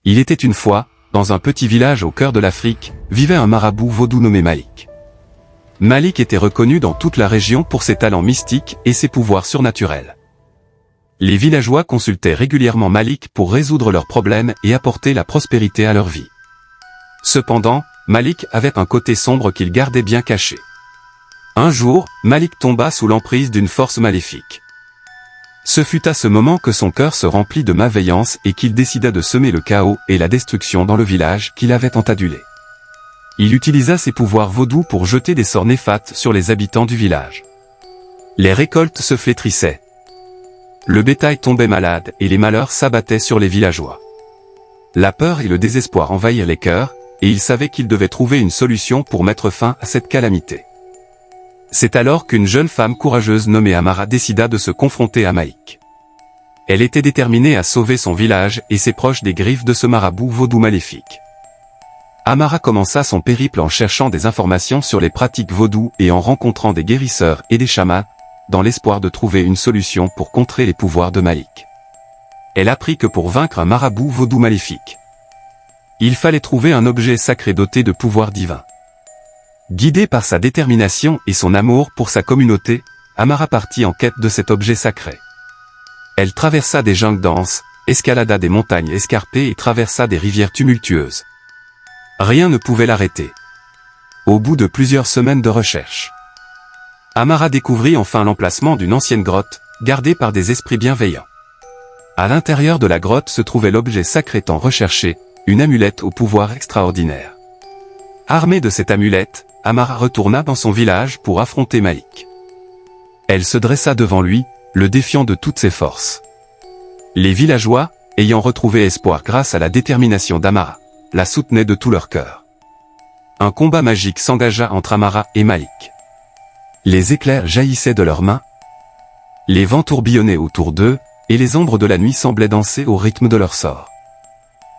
Il était une fois, dans un petit village au cœur de l'Afrique, vivait un marabout vaudou nommé Malik. Malik était reconnu dans toute la région pour ses talents mystiques et ses pouvoirs surnaturels. Les villageois consultaient régulièrement Malik pour résoudre leurs problèmes et apporter la prospérité à leur vie. Cependant, Malik avait un côté sombre qu'il gardait bien caché. Un jour, Malik tomba sous l'emprise d'une force maléfique. Ce fut à ce moment que son cœur se remplit de malveillance et qu'il décida de semer le chaos et la destruction dans le village qu'il avait entadulé. Il utilisa ses pouvoirs vaudous pour jeter des sorts néfastes sur les habitants du village. Les récoltes se flétrissaient. Le bétail tombait malade et les malheurs s'abattaient sur les villageois. La peur et le désespoir envahirent les cœurs, et ils savaient qu'ils devaient trouver une solution pour mettre fin à cette calamité. C'est alors qu'une jeune femme courageuse nommée Amara décida de se confronter à Malik. Elle était déterminée à sauver son village et ses proches des griffes de ce marabout vaudou maléfique. Amara commença son périple en cherchant des informations sur les pratiques vaudou et en rencontrant des guérisseurs et des chamans, dans l'espoir de trouver une solution pour contrer les pouvoirs de Malik. Elle apprit que pour vaincre un marabout vaudou maléfique, il fallait trouver un objet sacré doté de pouvoirs divins. Guidée par sa détermination et son amour pour sa communauté, Amara partit en quête de cet objet sacré. Elle traversa des jungles denses, escalada des montagnes escarpées et traversa des rivières tumultueuses. Rien ne pouvait l'arrêter. Au bout de plusieurs semaines de recherche, Amara découvrit enfin l'emplacement d'une ancienne grotte, gardée par des esprits bienveillants. À l'intérieur de la grotte se trouvait l'objet sacré tant recherché, une amulette au pouvoir extraordinaire. Armée de cette amulette, Amara retourna dans son village pour affronter Malik. Elle se dressa devant lui, le défiant de toutes ses forces. Les villageois, ayant retrouvé espoir grâce à la détermination d'Amara, la soutenaient de tout leur cœur. Un combat magique s'engagea entre Amara et Malik. Les éclairs jaillissaient de leurs mains, les vents tourbillonnaient autour d'eux, et les ombres de la nuit semblaient danser au rythme de leur sort.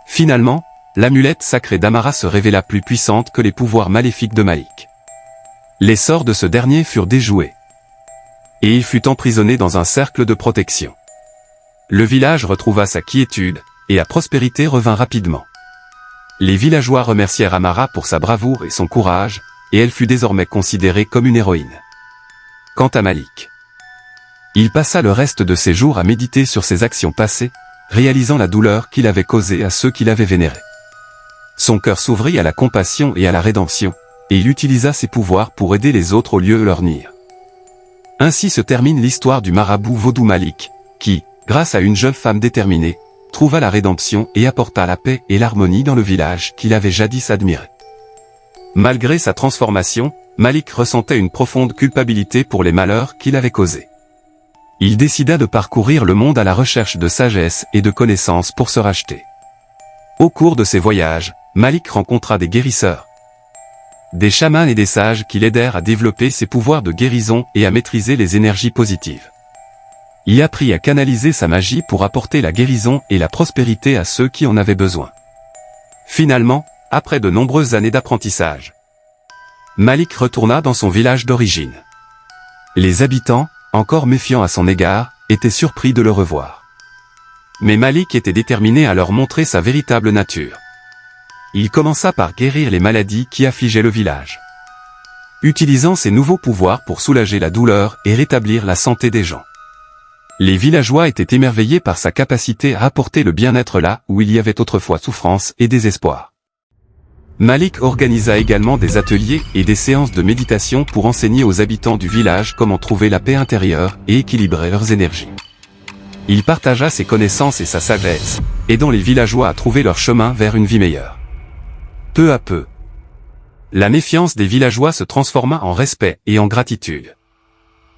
Finalement, l'amulette sacrée d'Amara se révéla plus puissante que les pouvoirs maléfiques de Malik. Les sorts de ce dernier furent déjoués, et il fut emprisonné dans un cercle de protection. Le village retrouva sa quiétude, et la prospérité revint rapidement. Les villageois remercièrent Amara pour sa bravoure et son courage, et elle fut désormais considérée comme une héroïne. Quant à Malik, il passa le reste de ses jours à méditer sur ses actions passées, réalisant la douleur qu'il avait causée à ceux qui l'avaient vénéré. Son cœur s'ouvrit à la compassion et à la rédemption, et il utilisa ses pouvoirs pour aider les autres au lieu de leur nuire. Ainsi se termine l'histoire du marabout vaudou Malik, qui, grâce à une jeune femme déterminée, trouva la rédemption et apporta la paix et l'harmonie dans le village qu'il avait jadis admiré. Malgré sa transformation, Malik ressentait une profonde culpabilité pour les malheurs qu'il avait causés. Il décida de parcourir le monde à la recherche de sagesse et de connaissances pour se racheter. Au cours de ses voyages, Malik rencontra des guérisseurs, des chamans et des sages qui l'aidèrent à développer ses pouvoirs de guérison et à maîtriser les énergies positives. Il apprit à canaliser sa magie pour apporter la guérison et la prospérité à ceux qui en avaient besoin. Finalement, après de nombreuses années d'apprentissage, Malik retourna dans son village d'origine. Les habitants, encore méfiants à son égard, étaient surpris de le revoir. Mais Malik était déterminé à leur montrer sa véritable nature. Il commença par guérir les maladies qui affligeaient le village, utilisant ses nouveaux pouvoirs pour soulager la douleur et rétablir la santé des gens. Les villageois étaient émerveillés par sa capacité à apporter le bien-être là où il y avait autrefois souffrance et désespoir. Malik organisa également des ateliers et des séances de méditation pour enseigner aux habitants du village comment trouver la paix intérieure et équilibrer leurs énergies. Il partagea ses connaissances et sa sagesse, aidant les villageois à trouver leur chemin vers une vie meilleure. Peu à peu, la méfiance des villageois se transforma en respect et en gratitude.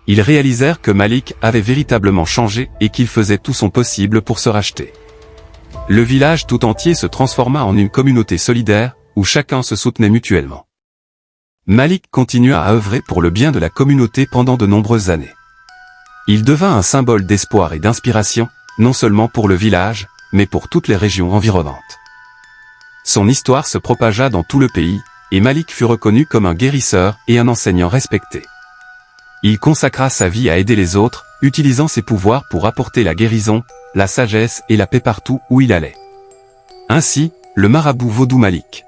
Ils réalisèrent que Malik avait véritablement changé et qu'il faisait tout son possible pour se racheter. Le village tout entier se transforma en une communauté solidaire, où chacun se soutenait mutuellement. Malik continua à œuvrer pour le bien de la communauté pendant de nombreuses années. Il devint un symbole d'espoir et d'inspiration, non seulement pour le village, mais pour toutes les régions environnantes. Son histoire se propagea dans tout le pays, et Malik fut reconnu comme un guérisseur et un enseignant respecté. Il consacra sa vie à aider les autres, utilisant ses pouvoirs pour apporter la guérison, la sagesse et la paix partout où il allait. Ainsi, le marabout vaudou Malik,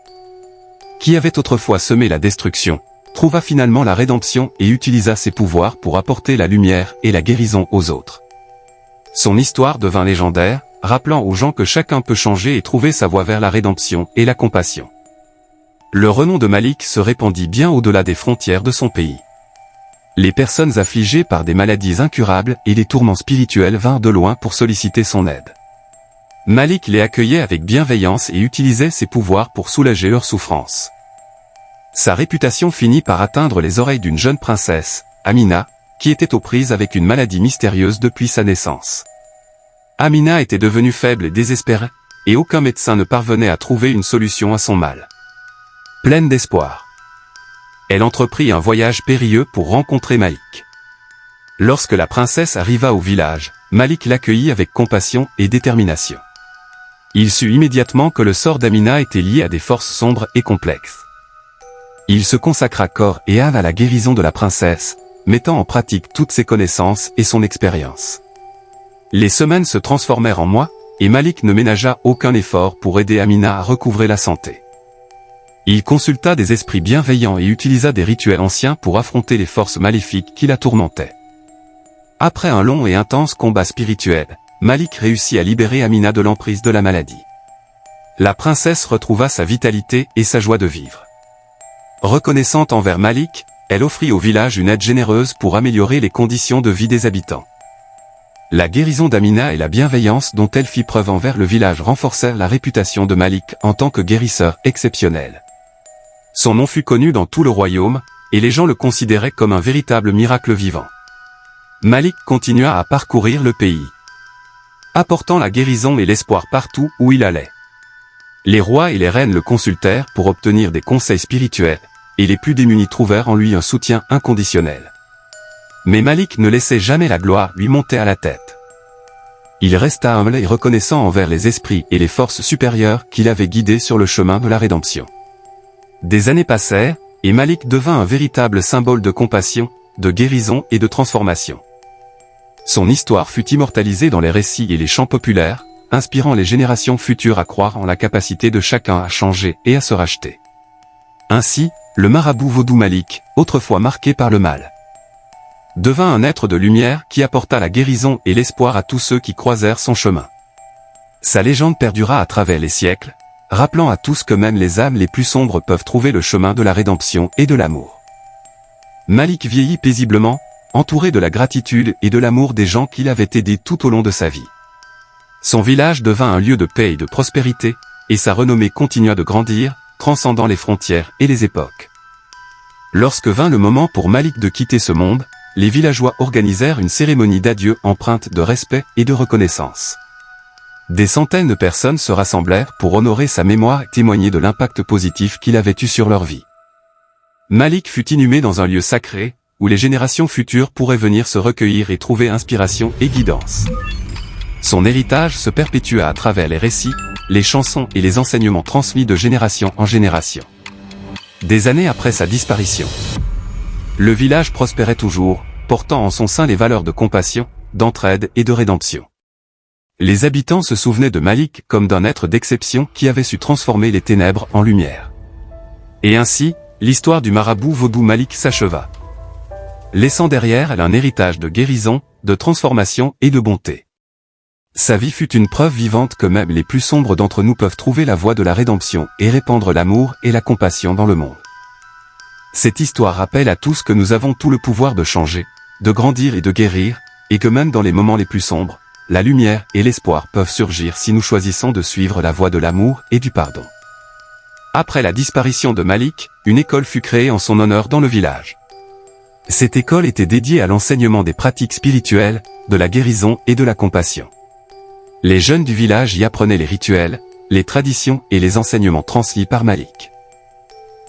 qui avait autrefois semé la destruction, trouva finalement la rédemption et utilisa ses pouvoirs pour apporter la lumière et la guérison aux autres. Son histoire devint légendaire, rappelant aux gens que chacun peut changer et trouver sa voie vers la rédemption et la compassion. Le renom de Malik se répandit bien au-delà des frontières de son pays. Les personnes affligées par des maladies incurables et des tourments spirituels vinrent de loin pour solliciter son aide. Malik les accueillait avec bienveillance et utilisait ses pouvoirs pour soulager leurs souffrances. Sa réputation finit par atteindre les oreilles d'une jeune princesse, Amina, qui était aux prises avec une maladie mystérieuse depuis sa naissance. Amina était devenue faible et désespérée, et aucun médecin ne parvenait à trouver une solution à son mal. Pleine d'espoir, elle entreprit un voyage périlleux pour rencontrer Malik. Lorsque la princesse arriva au village, Malik l'accueillit avec compassion et détermination. Il sut immédiatement que le sort d'Amina était lié à des forces sombres et complexes. Il se consacra corps et âme à la guérison de la princesse, mettant en pratique toutes ses connaissances et son expérience. Les semaines se transformèrent en mois, et Malik ne ménagea aucun effort pour aider Amina à recouvrer la santé. Il consulta des esprits bienveillants et utilisa des rituels anciens pour affronter les forces maléfiques qui la tourmentaient. Après un long et intense combat spirituel, Malik réussit à libérer Amina de l'emprise de la maladie. La princesse retrouva sa vitalité et sa joie de vivre. Reconnaissante envers Malik, elle offrit au village une aide généreuse pour améliorer les conditions de vie des habitants. La guérison d'Amina et la bienveillance dont elle fit preuve envers le village renforcèrent la réputation de Malik en tant que guérisseur exceptionnel. Son nom fut connu dans tout le royaume, et les gens le considéraient comme un véritable miracle vivant. Malik continua à parcourir le pays, apportant la guérison et l'espoir partout où il allait. Les rois et les reines le consultèrent pour obtenir des conseils spirituels, et les plus démunis trouvèrent en lui un soutien inconditionnel. Mais Malik ne laissait jamais la gloire lui monter à la tête. Il resta humble et reconnaissant envers les esprits et les forces supérieures qui l'avaient guidé sur le chemin de la rédemption. Des années passèrent, et Malik devint un véritable symbole de compassion, de guérison et de transformation. Son histoire fut immortalisée dans les récits et les chants populaires, inspirant les générations futures à croire en la capacité de chacun à changer et à se racheter. Ainsi, le marabout vaudou Malik, autrefois marqué par le mal, devint un être de lumière qui apporta la guérison et l'espoir à tous ceux qui croisèrent son chemin. Sa légende perdura à travers les siècles, rappelant à tous que même les âmes les plus sombres peuvent trouver le chemin de la rédemption et de l'amour. Malik vieillit paisiblement, entouré de la gratitude et de l'amour des gens qui l'avaient aidé tout au long de sa vie. Son village devint un lieu de paix et de prospérité, et sa renommée continua de grandir, transcendant les frontières et les époques. Lorsque vint le moment pour Malik de quitter ce monde, les villageois organisèrent une cérémonie d'adieu empreinte de respect et de reconnaissance. Des centaines de personnes se rassemblèrent pour honorer sa mémoire et témoigner de l'impact positif qu'il avait eu sur leur vie. Malik fut inhumé dans un lieu sacré, où les générations futures pourraient venir se recueillir et trouver inspiration et guidance. Son héritage se perpétua à travers les récits, les chansons et les enseignements transmis de génération en génération. Des années après sa disparition, le village prospérait toujours, portant en son sein les valeurs de compassion, d'entraide et de rédemption. Les habitants se souvenaient de Malik comme d'un être d'exception qui avait su transformer les ténèbres en lumière. Et ainsi, l'histoire du marabout vaudou Malik s'acheva, laissant derrière elle un héritage de guérison, de transformation et de bonté. Sa vie fut une preuve vivante que même les plus sombres d'entre nous peuvent trouver la voie de la rédemption et répandre l'amour et la compassion dans le monde. Cette histoire rappelle à tous que nous avons tout le pouvoir de changer, de grandir et de guérir, et que même dans les moments les plus sombres, la lumière et l'espoir peuvent surgir si nous choisissons de suivre la voie de l'amour et du pardon. Après la disparition de Malik, une école fut créée en son honneur dans le village. Cette école était dédiée à l'enseignement des pratiques spirituelles, de la guérison et de la compassion. Les jeunes du village y apprenaient les rituels, les traditions et les enseignements transmis par Malik,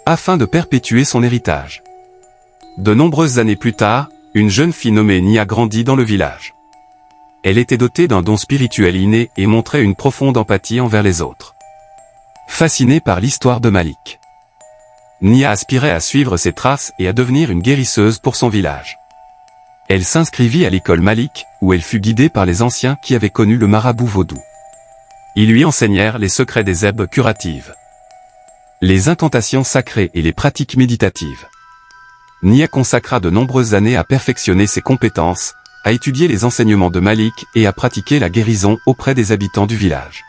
afin de perpétuer son héritage. De nombreuses années plus tard, une jeune fille nommée Nia grandit dans le village. Elle était dotée d'un don spirituel inné et montrait une profonde empathie envers les autres. Fascinée par l'histoire de Malik, Nia aspirait à suivre ses traces et à devenir une guérisseuse pour son village. Elle s'inscrivit à l'école Malik, où elle fut guidée par les anciens qui avaient connu le marabout vaudou. Ils lui enseignèrent les secrets des herbes curatives, les incantations sacrées et les pratiques méditatives. Nia consacra de nombreuses années à perfectionner ses compétences, à étudier les enseignements de Malik et à pratiquer la guérison auprès des habitants du village.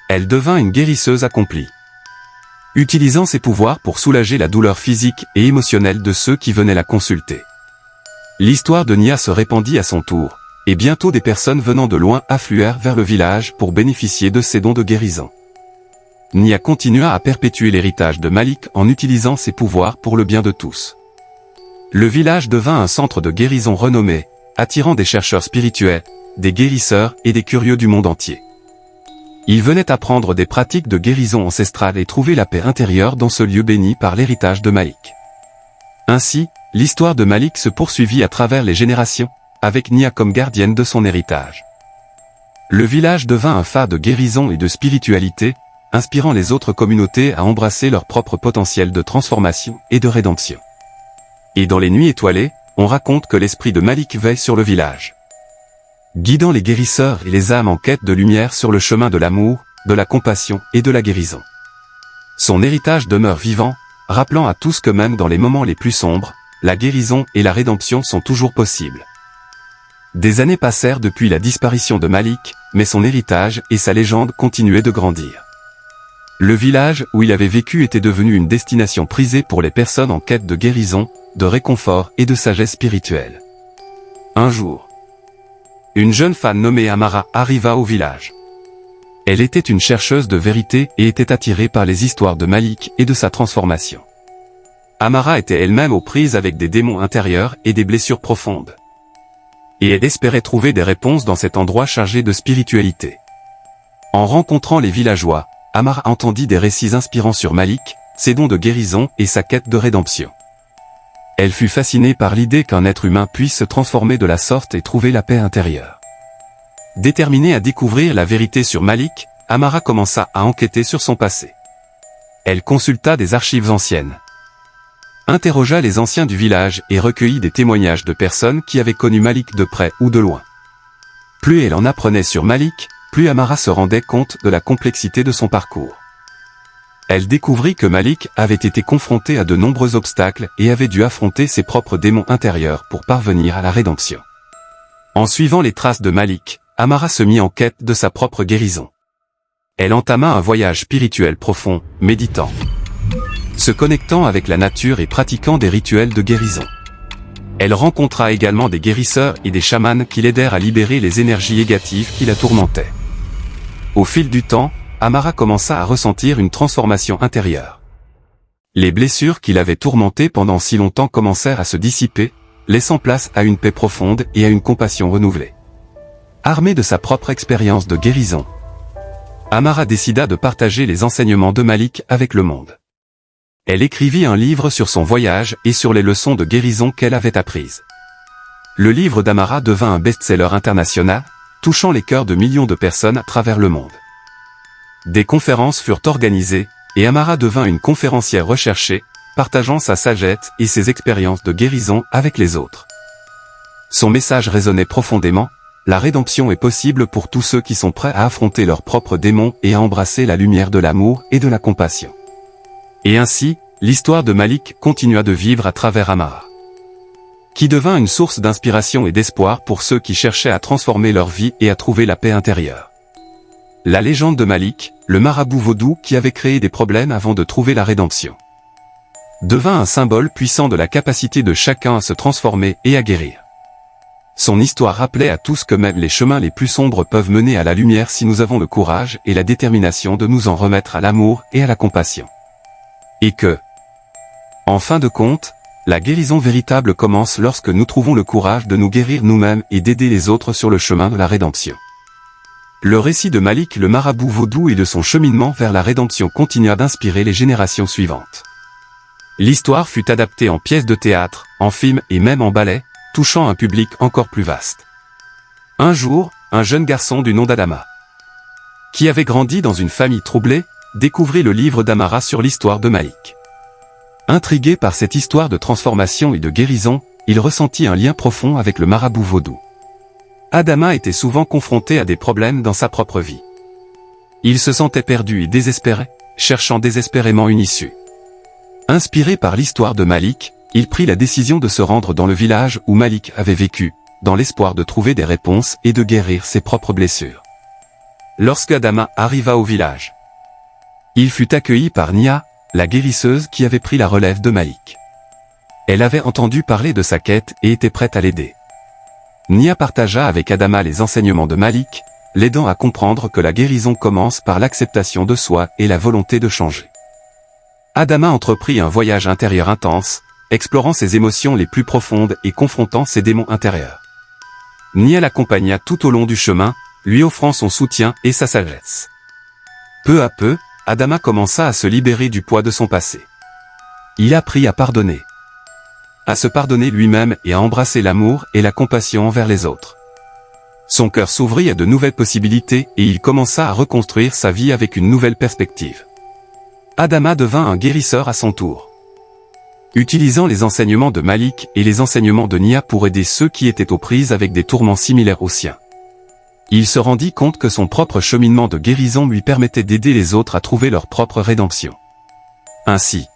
Elle devint une guérisseuse accomplie, utilisant ses pouvoirs pour soulager la douleur physique et émotionnelle de ceux qui venaient la consulter. L'histoire de Nia se répandit à son tour, et bientôt des personnes venant de loin affluèrent vers le village pour bénéficier de ses dons de guérison. Nia continua à perpétuer l'héritage de Malik en utilisant ses pouvoirs pour le bien de tous. Le village devint un centre de guérison renommé, attirant des chercheurs spirituels, des guérisseurs et des curieux du monde entier. Ils venaient apprendre des pratiques de guérison ancestrale et trouver la paix intérieure dans ce lieu béni par l'héritage de Malik. Ainsi, l'histoire de Malik se poursuivit à travers les générations, avec Nia comme gardienne de son héritage. Le village devint un phare de guérison et de spiritualité, inspirant les autres communautés à embrasser leur propre potentiel de transformation et de rédemption. Et dans les nuits étoilées, on raconte que l'esprit de Malik veille sur le village, guidant les guérisseurs et les âmes en quête de lumière sur le chemin de l'amour, de la compassion et de la guérison. Son héritage demeure vivant, rappelant à tous que même dans les moments les plus sombres, la guérison et la rédemption sont toujours possibles. Des années passèrent depuis la disparition de Malik, mais son héritage et sa légende continuaient de grandir. Le village où il avait vécu était devenu une destination prisée pour les personnes en quête de guérison, de réconfort et de sagesse spirituelle. Un jour, une jeune femme nommée Amara arriva au village. Elle était une chercheuse de vérité et était attirée par les histoires de Malik et de sa transformation. Amara était elle-même aux prises avec des démons intérieurs et des blessures profondes. Et elle espérait trouver des réponses dans cet endroit chargé de spiritualité. En rencontrant les villageois, Amara entendit des récits inspirants sur Malik, ses dons de guérison et sa quête de rédemption. Elle fut fascinée par l'idée qu'un être humain puisse se transformer de la sorte et trouver la paix intérieure. Déterminée à découvrir la vérité sur Malik, Amara commença à enquêter sur son passé. Elle consulta des archives anciennes, interrogea les anciens du village et recueillit des témoignages de personnes qui avaient connu Malik de près ou de loin. Plus elle en apprenait sur Malik, plus Amara se rendait compte de la complexité de son parcours. Elle découvrit que Malik avait été confronté à de nombreux obstacles et avait dû affronter ses propres démons intérieurs pour parvenir à la rédemption. En suivant les traces de Malik, Amara se mit en quête de sa propre guérison. Elle entama un voyage spirituel profond, méditant, se connectant avec la nature et pratiquant des rituels de guérison. Elle rencontra également des guérisseurs et des chamans qui l'aidèrent à libérer les énergies négatives qui la tourmentaient. Au fil du temps, Amara commença à ressentir une transformation intérieure. Les blessures qui l'avaient tourmentée pendant si longtemps commencèrent à se dissiper, laissant place à une paix profonde et à une compassion renouvelée. Armée de sa propre expérience de guérison, Amara décida de partager les enseignements de Malik avec le monde. Elle écrivit un livre sur son voyage et sur les leçons de guérison qu'elle avait apprises. Le livre d'Amara devint un best-seller international, touchant les cœurs de millions de personnes à travers le monde. Des conférences furent organisées, et Amara devint une conférencière recherchée, partageant sa sagesse et ses expériences de guérison avec les autres. Son message résonnait profondément, la rédemption est possible pour tous ceux qui sont prêts à affronter leurs propres démons et à embrasser la lumière de l'amour et de la compassion. Et ainsi, l'histoire de Malik continua de vivre à travers Amara, qui devint une source d'inspiration et d'espoir pour ceux qui cherchaient à transformer leur vie et à trouver la paix intérieure. La légende de Malik, le marabout vaudou qui avait créé des problèmes avant de trouver la rédemption, devint un symbole puissant de la capacité de chacun à se transformer et à guérir. Son histoire rappelait à tous que même les chemins les plus sombres peuvent mener à la lumière si nous avons le courage et la détermination de nous en remettre à l'amour et à la compassion. Et que, en fin de compte, la guérison véritable commence lorsque nous trouvons le courage de nous guérir nous-mêmes et d'aider les autres sur le chemin de la rédemption. Le récit de Malik le marabout vaudou et de son cheminement vers la rédemption continua d'inspirer les générations suivantes. L'histoire fut adaptée en pièces de théâtre, en film et même en ballet, touchant un public encore plus vaste. Un jour, un jeune garçon du nom d'Adama, qui avait grandi dans une famille troublée, découvrit le livre d'Amara sur l'histoire de Malik. Intrigué par cette histoire de transformation et de guérison, il ressentit un lien profond avec le marabout vaudou. Adama était souvent confronté à des problèmes dans sa propre vie. Il se sentait perdu et désespéré, cherchant désespérément une issue. Inspiré par l'histoire de Malik, il prit la décision de se rendre dans le village où Malik avait vécu, dans l'espoir de trouver des réponses et de guérir ses propres blessures. Lorsque Adama arriva au village, il fut accueilli par Nia, la guérisseuse qui avait pris la relève de Malik. Elle avait entendu parler de sa quête et était prête à l'aider. Nia partagea avec Adama les enseignements de Malik, l'aidant à comprendre que la guérison commence par l'acceptation de soi et la volonté de changer. Adama entreprit un voyage intérieur intense, explorant ses émotions les plus profondes et confrontant ses démons intérieurs. Nia l'accompagna tout au long du chemin, lui offrant son soutien et sa sagesse. Peu à peu, Adama commença à se libérer du poids de son passé. Il apprit à pardonner. À se pardonner lui-même et à embrasser l'amour et la compassion envers les autres. Son cœur s'ouvrit à de nouvelles possibilités et il commença à reconstruire sa vie avec une nouvelle perspective. Adama devint un guérisseur à son tour. Utilisant les enseignements de Malik et les enseignements de Nia pour aider ceux qui étaient aux prises avec des tourments similaires aux siens. Il se rendit compte que son propre cheminement de guérison lui permettait d'aider les autres à trouver leur propre rédemption. Ainsi,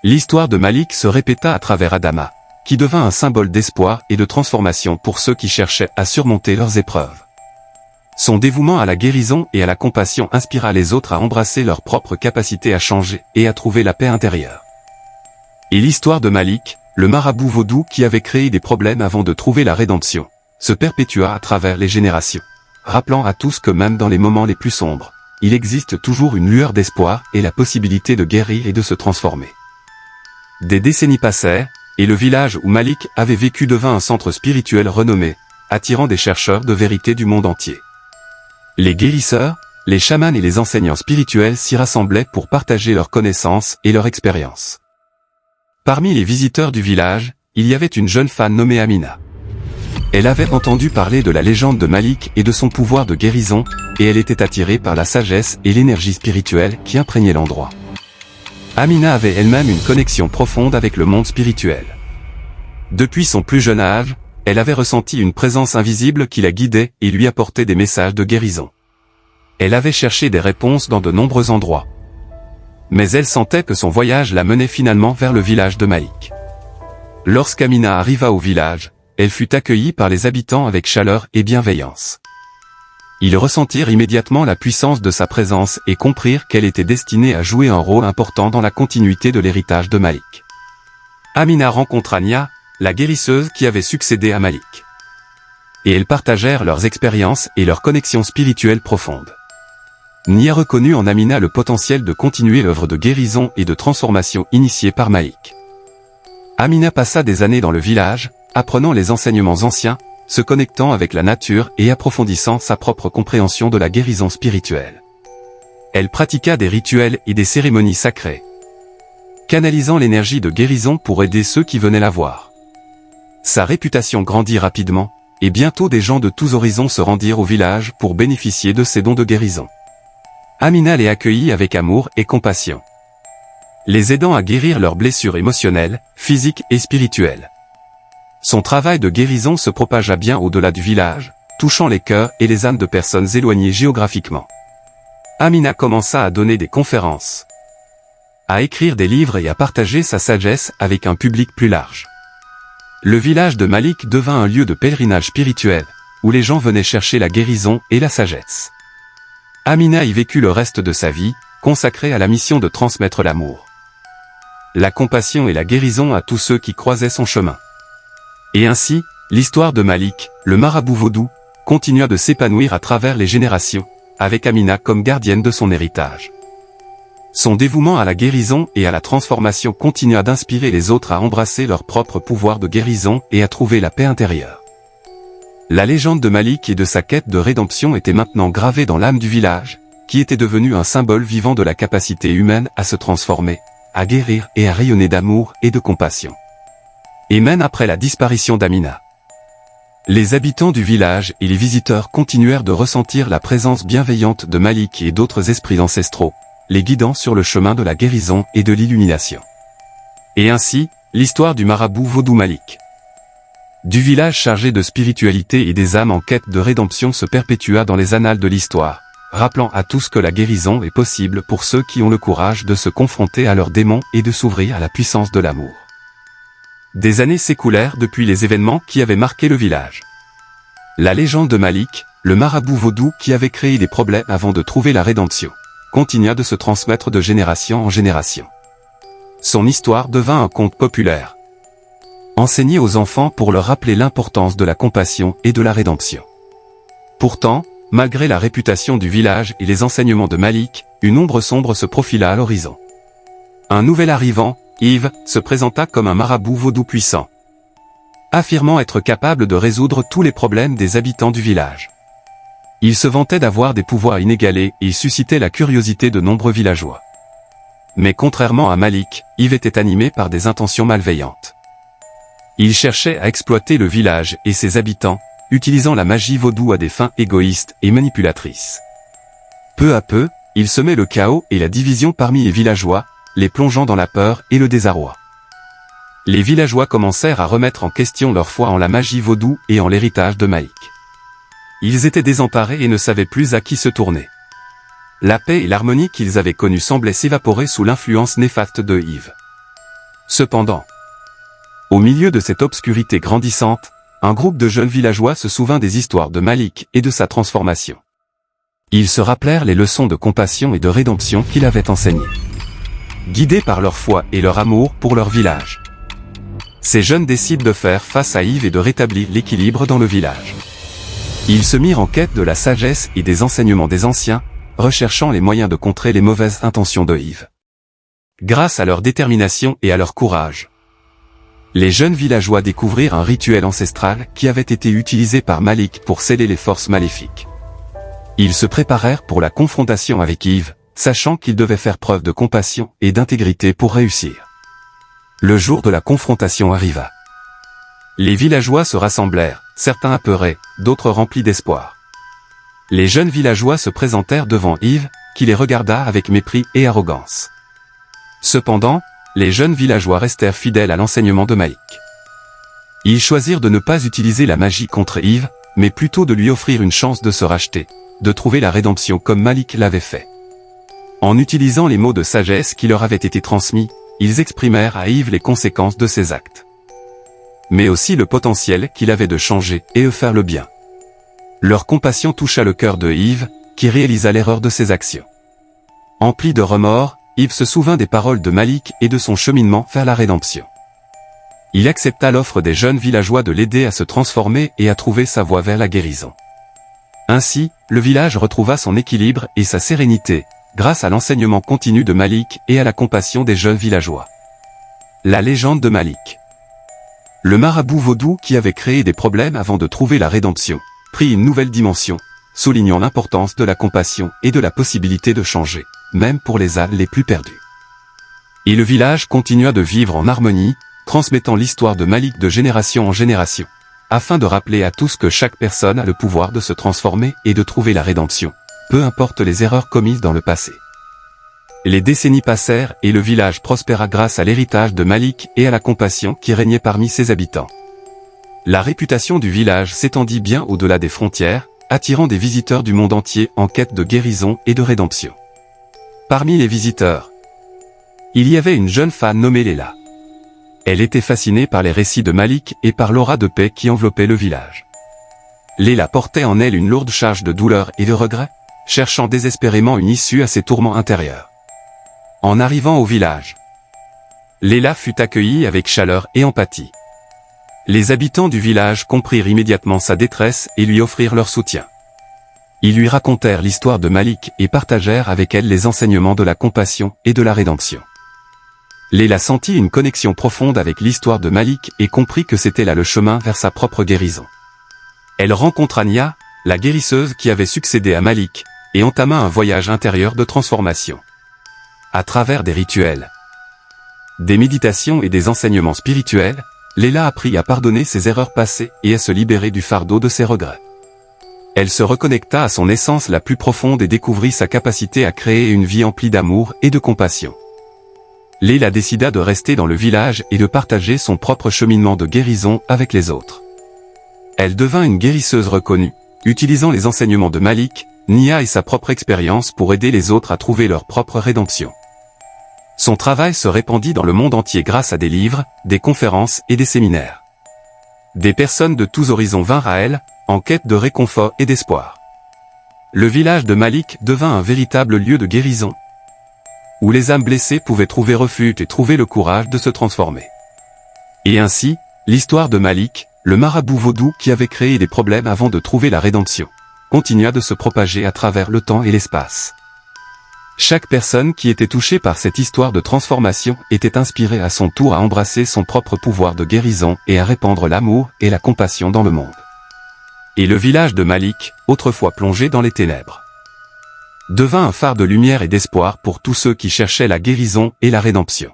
l'histoire de Malik se répéta à travers Adama, qui devint un symbole d'espoir et de transformation pour ceux qui cherchaient à surmonter leurs épreuves. Son dévouement à la guérison et à la compassion inspira les autres à embrasser leur propre capacité à changer et à trouver la paix intérieure. Et l'histoire de Malik, le marabout vaudou qui avait créé des problèmes avant de trouver la rédemption, se perpétua à travers les générations, rappelant à tous que même dans les moments les plus sombres, il existe toujours une lueur d'espoir et la possibilité de guérir et de se transformer. Des décennies passèrent, et le village où Malik avait vécu devint un centre spirituel renommé, attirant des chercheurs de vérité du monde entier. Les guérisseurs, les chamans et les enseignants spirituels s'y rassemblaient pour partager leurs connaissances et leurs expériences. Parmi les visiteurs du village, il y avait une jeune femme nommée Amina. Elle avait entendu parler de la légende de Malik et de son pouvoir de guérison, et elle était attirée par la sagesse et l'énergie spirituelle qui imprégnaient l'endroit. Amina avait elle-même une connexion profonde avec le monde spirituel. Depuis son plus jeune âge, elle avait ressenti une présence invisible qui la guidait et lui apportait des messages de guérison. Elle avait cherché des réponses dans de nombreux endroits. Mais elle sentait que son voyage la menait finalement vers le village de Malik. Lorsqu'Amina arriva au village, elle fut accueillie par les habitants avec chaleur et bienveillance. Ils ressentirent immédiatement la puissance de sa présence et comprirent qu'elle était destinée à jouer un rôle important dans la continuité de l'héritage de Malik. Amina rencontra Nia, la guérisseuse qui avait succédé à Malik. Et elles partagèrent leurs expériences et leurs connexions spirituelles profondes. Nia reconnut en Amina le potentiel de continuer l'œuvre de guérison et de transformation initiée par Malik. Amina passa des années dans le village, apprenant les enseignements anciens, se connectant avec la nature et approfondissant sa propre compréhension de la guérison spirituelle. Elle pratiqua des rituels et des cérémonies sacrées, canalisant l'énergie de guérison pour aider ceux qui venaient la voir. Sa réputation grandit rapidement, et bientôt des gens de tous horizons se rendirent au village pour bénéficier de ses dons de guérison. Amina les accueillit avec amour et compassion, les aidant à guérir leurs blessures émotionnelles, physiques et spirituelles. Son travail de guérison se propagea bien au-delà du village, touchant les cœurs et les âmes de personnes éloignées géographiquement. Amina commença à donner des conférences, à écrire des livres et à partager sa sagesse avec un public plus large. Le village de Malik devint un lieu de pèlerinage spirituel, où les gens venaient chercher la guérison et la sagesse. Amina y vécut le reste de sa vie, consacrée à la mission de transmettre l'amour, la compassion et la guérison à tous ceux qui croisaient son chemin. Et ainsi, l'histoire de Malik, le marabout vaudou, continua de s'épanouir à travers les générations, avec Amina comme gardienne de son héritage. Son dévouement à la guérison et à la transformation continua d'inspirer les autres à embrasser leur propre pouvoir de guérison et à trouver la paix intérieure. La légende de Malik et de sa quête de rédemption était maintenant gravée dans l'âme du village, qui était devenu un symbole vivant de la capacité humaine à se transformer, à guérir et à rayonner d'amour et de compassion. Et même après la disparition d'Amina, les habitants du village et les visiteurs continuèrent de ressentir la présence bienveillante de Malik et d'autres esprits ancestraux, les guidant sur le chemin de la guérison et de l'illumination. Et ainsi, l'histoire du marabout vaudou Malik, du village chargé de spiritualité et des âmes en quête de rédemption se perpétua dans les annales de l'histoire, rappelant à tous que la guérison est possible pour ceux qui ont le courage de se confronter à leurs démons et de s'ouvrir à la puissance de l'amour. Des années s'écoulèrent depuis les événements qui avaient marqué le village. La légende de Malik, le marabout vaudou qui avait créé des problèmes avant de trouver la rédemption, continua de se transmettre de génération en génération. Son histoire devint un conte populaire, enseigné aux enfants pour leur rappeler l'importance de la compassion et de la rédemption. Pourtant, malgré la réputation du village et les enseignements de Malik, une ombre sombre se profila à l'horizon. Un nouvel arrivant, Yves, se présenta comme un marabout vaudou puissant, affirmant être capable de résoudre tous les problèmes des habitants du village. Il se vantait d'avoir des pouvoirs inégalés et suscitait la curiosité de nombreux villageois. Mais contrairement à Malik, Yves était animé par des intentions malveillantes. Il cherchait à exploiter le village et ses habitants, utilisant la magie vaudou à des fins égoïstes et manipulatrices. Peu à peu, il semait le chaos et la division parmi les villageois, les plongeant dans la peur et le désarroi. Les villageois commencèrent à remettre en question leur foi en la magie vaudou et en l'héritage de Malik. Ils étaient désemparés et ne savaient plus à qui se tourner. La paix et l'harmonie qu'ils avaient connues semblaient s'évaporer sous l'influence néfaste de Yves. Cependant, au milieu de cette obscurité grandissante, un groupe de jeunes villageois se souvint des histoires de Malik et de sa transformation. Ils se rappelèrent les leçons de compassion et de rédemption qu'il avait enseignées. Guidés par leur foi et leur amour pour leur village, ces jeunes décident de faire face à Yves et de rétablir l'équilibre dans le village. Ils se mirent en quête de la sagesse et des enseignements des anciens, recherchant les moyens de contrer les mauvaises intentions de Yves. Grâce à leur détermination et à leur courage, les jeunes villageois découvrirent un rituel ancestral qui avait été utilisé par Malik pour sceller les forces maléfiques. Ils se préparèrent pour la confrontation avec Yves, sachant qu'ils devaient faire preuve de compassion et d'intégrité pour réussir. Le jour de la confrontation arriva. Les villageois se rassemblèrent, certains apeurés, d'autres remplis d'espoir. Les jeunes villageois se présentèrent devant Yves, qui les regarda avec mépris et arrogance. Cependant, les jeunes villageois restèrent fidèles à l'enseignement de Malik. Ils choisirent de ne pas utiliser la magie contre Yves, mais plutôt de lui offrir une chance de se racheter, de trouver la rédemption comme Malik l'avait fait. En utilisant les mots de sagesse qui leur avaient été transmis, ils exprimèrent à Yves les conséquences de ses actes, mais aussi le potentiel qu'il avait de changer et de faire le bien. Leur compassion toucha le cœur de Yves, qui réalisa l'erreur de ses actions. Empli de remords, Yves se souvint des paroles de Malik et de son cheminement vers la rédemption. Il accepta l'offre des jeunes villageois de l'aider à se transformer et à trouver sa voie vers la guérison. Ainsi, le village retrouva son équilibre et sa sérénité, grâce à l'enseignement continu de Malik et à la compassion des jeunes villageois. La légende de Malik. Le marabout vaudou qui avait créé des problèmes avant de trouver la rédemption, prit une nouvelle dimension, soulignant l'importance de la compassion et de la possibilité de changer, même pour les âmes les plus perdues. Et le village continua de vivre en harmonie, transmettant l'histoire de Malik de génération en génération, afin de rappeler à tous que chaque personne a le pouvoir de se transformer et de trouver la rédemption, peu importe les erreurs commises dans le passé. Les décennies passèrent et le village prospéra grâce à l'héritage de Malik et à la compassion qui régnait parmi ses habitants. La réputation du village s'étendit bien au-delà des frontières, attirant des visiteurs du monde entier en quête de guérison et de rédemption. Parmi les visiteurs, il y avait une jeune femme nommée Léla. Elle était fascinée par les récits de Malik et par l'aura de paix qui enveloppait le village. Léla portait en elle une lourde charge de douleur et de regret, cherchant désespérément une issue à ses tourments intérieurs. En arrivant au village, Léla fut accueillie avec chaleur et empathie. Les habitants du village comprirent immédiatement sa détresse et lui offrirent leur soutien. Ils lui racontèrent l'histoire de Malik et partagèrent avec elle les enseignements de la compassion et de la rédemption. Léla sentit une connexion profonde avec l'histoire de Malik et comprit que c'était là le chemin vers sa propre guérison. Elle rencontra Nia, la guérisseuse qui avait succédé à Malik, et entama un voyage intérieur de transformation. À travers des rituels, des méditations et des enseignements spirituels, Léla apprit à pardonner ses erreurs passées et à se libérer du fardeau de ses regrets. Elle se reconnecta à son essence la plus profonde et découvrit sa capacité à créer une vie emplie d'amour et de compassion. Léla décida de rester dans le village et de partager son propre cheminement de guérison avec les autres. Elle devint une guérisseuse reconnue, utilisant les enseignements de Malik, Nia et sa propre expérience pour aider les autres à trouver leur propre rédemption. Son travail se répandit dans le monde entier grâce à des livres, des conférences et des séminaires. Des personnes de tous horizons vinrent à elle, en quête de réconfort et d'espoir. Le village de Malik devint un véritable lieu de guérison, où les âmes blessées pouvaient trouver refuge et trouver le courage de se transformer. Et ainsi, l'histoire de Malik, le marabout vaudou qui avait créé des problèmes avant de trouver la rédemption, continua de se propager à travers le temps et l'espace. Chaque personne qui était touchée par cette histoire de transformation était inspirée à son tour à embrasser son propre pouvoir de guérison et à répandre l'amour et la compassion dans le monde. Et le village de Malik, autrefois plongé dans les ténèbres, devint un phare de lumière et d'espoir pour tous ceux qui cherchaient la guérison et la rédemption.